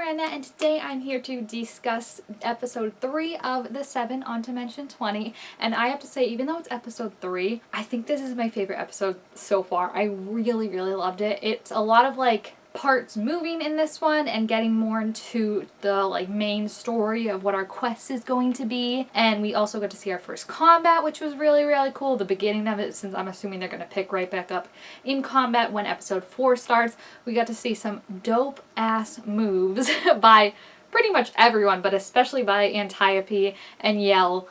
Miranda, and today I'm here to discuss episode 3 of the 7 on Dimension 20. And I have to say, even though it's episode 3, I think this is my favorite episode so far. I really, really loved it. It's a lot of parts moving in this one and getting more into the main story of what our quest is going to be. And we also got to see our first combat, which was really, really cool. The beginning of it, since I'm assuming they're going to pick right back up in combat when episode 4 starts. We got to see some dope ass moves by pretty much everyone, but especially by Antiope and Yell,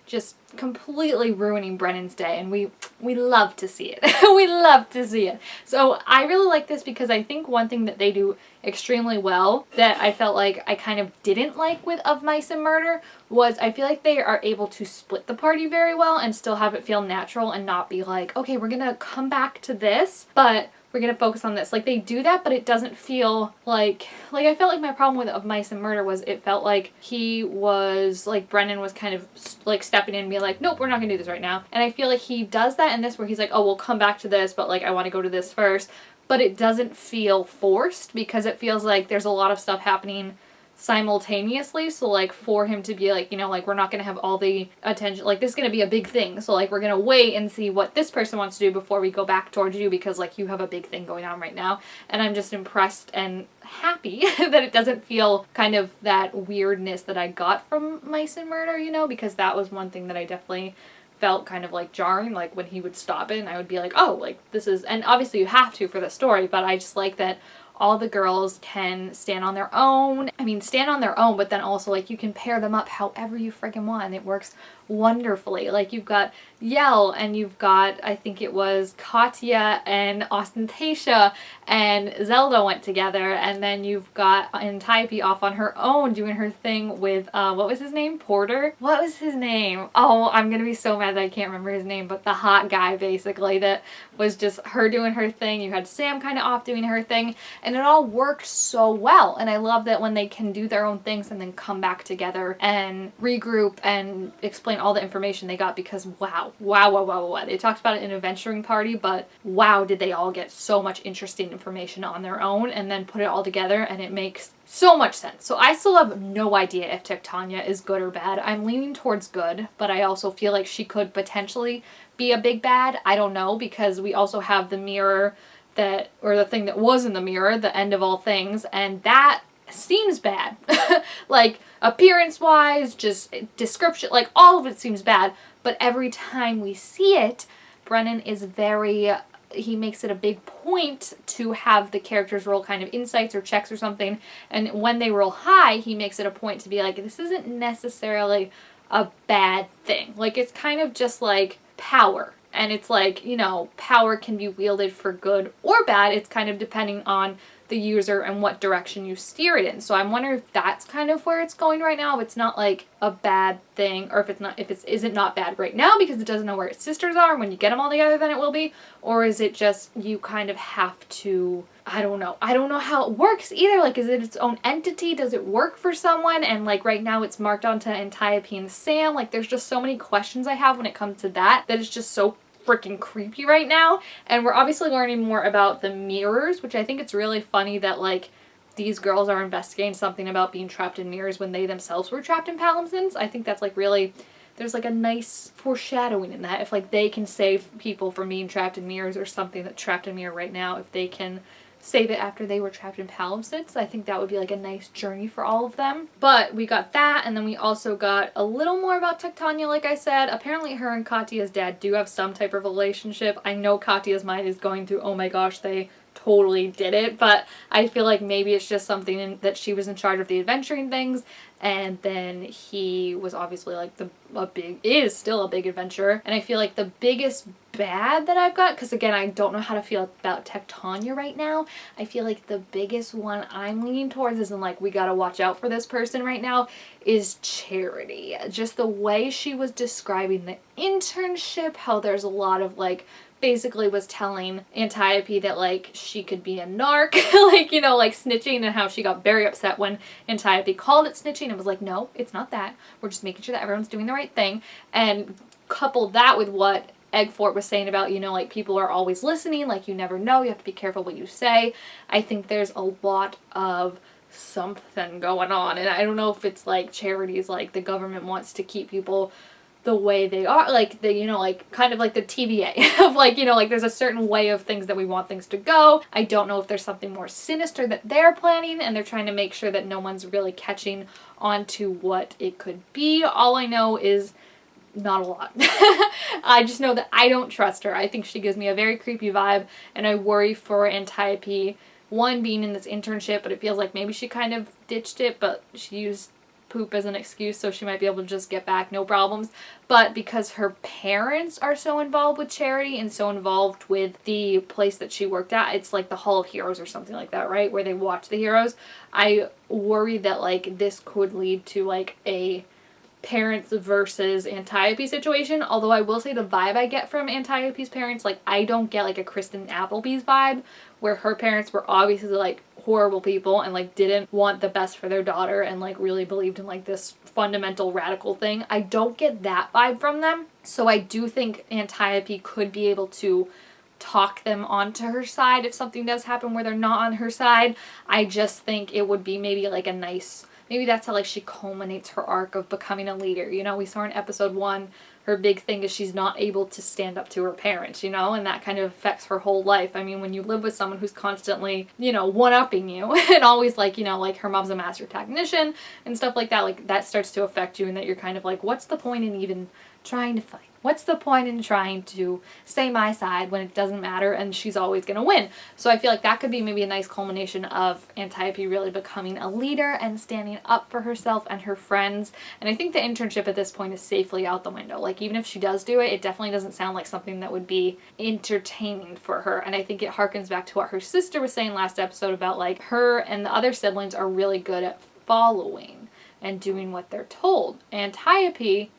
just completely ruining Brennan's day, and we love to see it. We love to see it. So I really like this because I think one thing that they do extremely well that I felt like I kind of didn't like with Of Mice and Murder was I feel like they are able to split the party very well and still have it feel natural and not be like, okay, we're gonna come back to this, but we're gonna focus on this. Like, they do that, but it doesn't feel like I felt like my problem with Of Mice and Murder was it felt like he was, Brennan was kind of, stepping in and being like, nope, we're not gonna do this right now. And I feel like he does that in this where he's like, oh, we'll come back to this, but, I want to go to this first. But it doesn't feel forced because it feels like there's a lot of stuff happening simultaneously, so for him to be we're not gonna have all the attention, this is gonna be a big thing, so we're gonna wait and see what this person wants to do before we go back towards you because you have a big thing going on right now. And I'm just impressed and happy that it doesn't feel kind of that weirdness that I got from Mice and Murder, because that was one thing that I definitely felt kind of jarring, when he would stop it and I would be like, oh, this is, and obviously you have to for the story, but I just like that all the girls can stand on their own. I mean, stand on their own, but then also, you can pair them up however you friggin' want, and it works wonderfully. You've got Yell, and you've got, I think it was Katya and Ostentatia, and Zelda went together, and then you've got Antiope off on her own doing her thing with, what was his name? Porter? What was his name? Oh, I'm gonna be so mad that I can't remember his name, but the hot guy, basically, that was just her doing her thing. You had Sam kind of off doing her thing, and it all worked so well. And I love that when they can do their own things and then come back together and regroup and explain all the information they got, because wow. They talked about it in a venturing party, but wow, did they all get so much interesting information on their own and then put it all together, and it makes so much sense. So I still have no idea if Tectania is good or bad. I'm leaning towards good, but I also feel like she could potentially be a big bad. I don't know, because we also have the mirror or the thing that was in the mirror, the end of all things, and that seems bad. Appearance-wise, just description, all of it seems bad, but every time we see it, Brennan is he makes it a big point to have the characters roll kind of insights or checks or something, and when they roll high, he makes it a point to be like, this isn't necessarily a bad thing. It's kind of just power. And it's power can be wielded for good or bad. It's kind of depending on the user and what direction you steer it in. So I'm wondering if that's kind of where it's going right now. If it's not a bad thing, or if it isn't not bad right now because it doesn't know where its sisters are. When you get them all together, then it will be. Or is it just you kind of have to, I don't know. I don't know how it works either. Is it its own entity? Does it work for someone? And right now it's marked onto Antiope and Sam. There's just so many questions I have when it comes to that is just so freaking creepy right now. And we're obviously learning more about the mirrors, which I think it's really funny that these girls are investigating something about being trapped in mirrors when they themselves were trapped in palimpsests. I think that's really, there's a nice foreshadowing in that. If they can save people from being trapped in mirrors, or something that's trapped in a mirror right now, if they can save it after they were trapped in palimpsests, I think that would be a nice journey for all of them. But we got that, and then we also got a little more about Tectania, like I said. Apparently her and Katya's dad do have some type of relationship. I know Katya's mind is going through, oh my gosh, they totally did it, but I feel like maybe it's just something that she was in charge of the adventuring things, and then he was obviously is still a big adventurer. And I feel like the biggest bad that I've got, because again, I don't know how to feel about Tectania right now, I feel like the biggest one I'm leaning towards is we gotta watch out for this person right now, is Charity. Just the way she was describing the internship, how there's a lot of basically was telling Antiope that she could be a narc, snitching, and how she got very upset when Antiope called it snitching and was like, no, it's not that. We're just making sure that everyone's doing the right thing. And couple that with what Eggfort was saying about, people are always listening, you never know, you have to be careful what you say. I think there's a lot of something going on. And I don't know if it's like Charity's like the government wants to keep people the way they are, like the, you know, like kind of like the TVA of like, you know, like there's a certain way of things that we want things to go. I don't know if there's something more sinister that they're planning and they're trying to make sure that no one's really catching on to what it could be. All I know is not a lot. I just know that I don't trust her. I think she gives me a very creepy vibe, and I worry for Antiope, one, being in this internship, but it feels like maybe she kind of ditched it, but she used poop as an excuse, so she might be able to just get back, no problems. But because her parents are so involved with Charity and so involved with the place that she worked at, it's like the Hall of Heroes or something like that, right? Where they watch the heroes. I worry that like this could lead to like a parents versus Antiope situation, although I will say the vibe I get from Antiope's parents, like I don't get like a Kristen Appleby's vibe where her parents were obviously like horrible people and like didn't want the best for their daughter and like really believed in like this fundamental radical thing. I don't get that vibe from them. So I do think Antiope could be able to talk them onto her side if something does happen where they're not on her side. I just think it would be maybe like a nice, maybe that's how like she culminates her arc of becoming a leader. You know, we saw in episode 1, her big thing is she's not able to stand up to her parents, you know, and that kind of affects her whole life. I mean, when you live with someone who's constantly, you know, one-upping you and always like, you know, like her mom's a master technician and stuff like that, like that starts to affect you and that you're kind of like, what's the point in even trying to fight? What's the point in trying to stay my side when it doesn't matter and she's always going to win? So I feel like that could be maybe a nice culmination of Antiope really becoming a leader and standing up for herself and her friends. And I think the internship at this point is safely out the window. Like even if she does do it, it definitely doesn't sound like something that would be entertaining for her. And I think it harkens back to what her sister was saying last episode about like her and the other siblings are really good at following and doing what they're told. Antiope,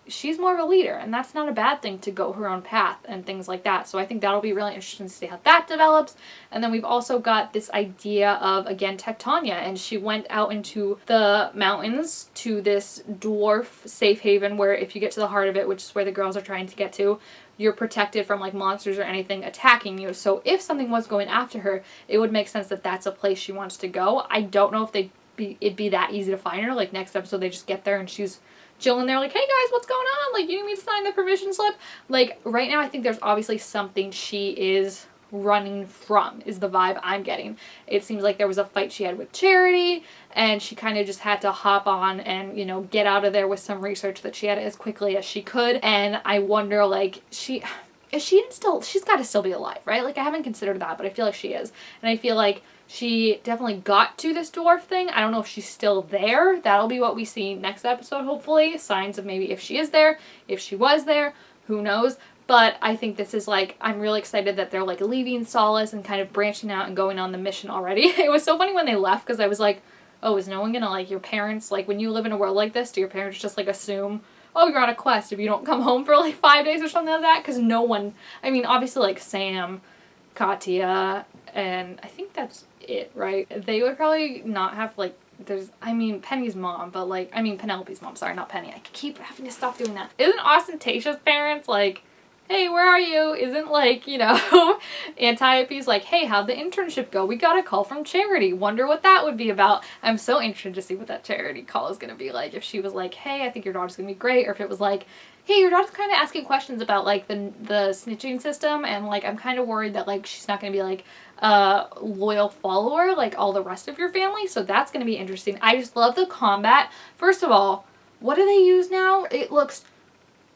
she's more of a leader, and that's not a bad thing to go her own path and things like that. So I think that'll be really interesting to see how that develops. And then we've also got this idea of, again, Tectania, and she went out into the mountains to this dwarf safe haven where if you get to the heart of it, which is where the girls are trying to get to, you're protected from like monsters or anything attacking you. So if something was going after her, it would make sense that that's a place she wants to go. I don't know if it'd be that easy to find her. Like next episode they just get there and she's chilling there like, hey guys, what's going on? Like, you need me to sign the permission slip? Like, right now I think there's obviously something she is running from, is the vibe I'm getting. It seems like there was a fight she had with Charity, and she kind of just had to hop on and, you know, get out of there with some research that she had as quickly as she could. And I wonder, like, she's got to still be alive, right? Like, I haven't considered that, but I feel like she is. And I feel like she definitely got to this dwarf thing. I don't know if she's still there. That'll be what we see next episode, hopefully. Signs of maybe if she is there, if she was there, who knows. But I think this is like, I'm really excited that they're like leaving Solace and kind of branching out and going on the mission already. It was so funny when they left because I was like, oh, is no one gonna like your parents? Like when you live in a world like this, do your parents just like assume, oh, you're on a quest if you don't come home for like 5 days or something like that? Because no one, I mean, obviously like Sam, Katya, and I think that's it, right? They would probably not have like, Penny's mom, but like, Penelope's mom, sorry, not Penny. I keep having to stop doing that. Isn't Ostentatia's parents like, hey, where are you? Isn't like, you know, Antiope's like, hey, how'd the internship go? We got a call from Charity. Wonder what that would be about. I'm so interested to see what that Charity call is going to be like. If she was like, hey, I think your daughter's going to be great. Or if it was like, hey, your daughter's kind of asking questions about like the snitching system. And like, I'm kind of worried that like, she's not going to be like a loyal follower like all the rest of your family. So that's going to be interesting. I just love the combat. First of all, what do they use now? It looks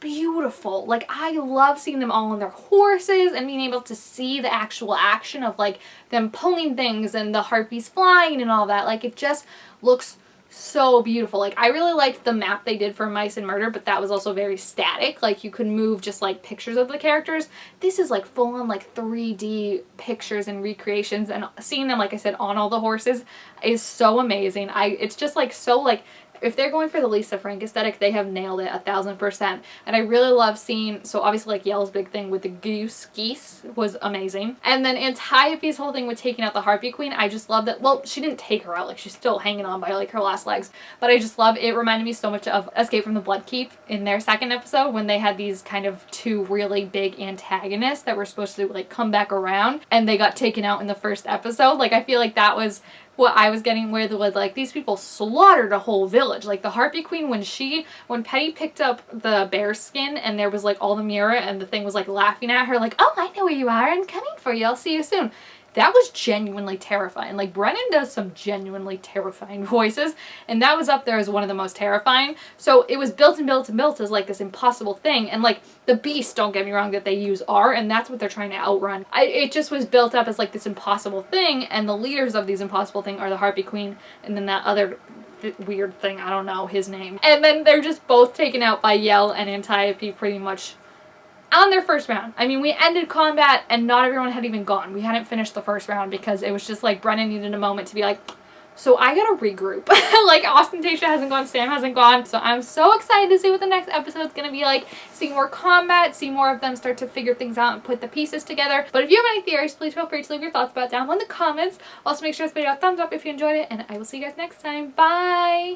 beautiful. Like, I love seeing them all on their horses and being able to see the actual action of like them pulling things and the harpies flying and all that. Like, it just looks so beautiful. Like, I really liked the map they did for Mice and Murder, but that was also very static. Like, you could move just like pictures of the characters. This is like full on like 3D pictures and recreations, and seeing them, like I said, on all the horses is so amazing. It's just like so like, if they're going for the Lisa Frank aesthetic, they have nailed it 1000%. And I really love seeing, so obviously like Yell's big thing with the geese was amazing. And then Antiope's whole thing with taking out the Harpy Queen, I just love that. Well, she didn't take her out, like she's still hanging on by like her last legs. But I just love, it reminded me so much of Escape from the Bloodkeep in their second episode when they had these kind of two really big antagonists that were supposed to like come back around and they got taken out in the first episode. Like, I feel like that was what I was getting with like these people slaughtered a whole village. Like the Harpy Queen, when Petty picked up the bear skin and there was like all the mirror and the thing was like laughing at her like, oh, I know where you are, I'm coming for you, I'll see you soon. That was genuinely terrifying. Like, Brennan does some genuinely terrifying voices, and that was up there as one of the most terrifying. So it was built and built and built as, like, this impossible thing. And, like, the beasts, don't get me wrong, that they use are, and that's what they're trying to outrun. It just was built up as, like, this impossible thing, and the leaders of these impossible things are the Harpy Queen, and then that other weird thing, I don't know his name. And then they're just both taken out by Yell and Antiope pretty much on their first round. I mean, we ended combat and not everyone had even gone. We hadn't finished the first round because it was just like Brennan needed a moment to be like, so I gotta regroup. Like, Ostentation hasn't gone, Sam hasn't gone. So I'm so excited to see what the next episode's gonna be like. See more combat, see more of them start to figure things out and put the pieces together. But if you have any theories, please feel free to leave your thoughts about it down in the comments. Also, make sure to give this video a thumbs up if you enjoyed it, and I will see you guys next time. Bye!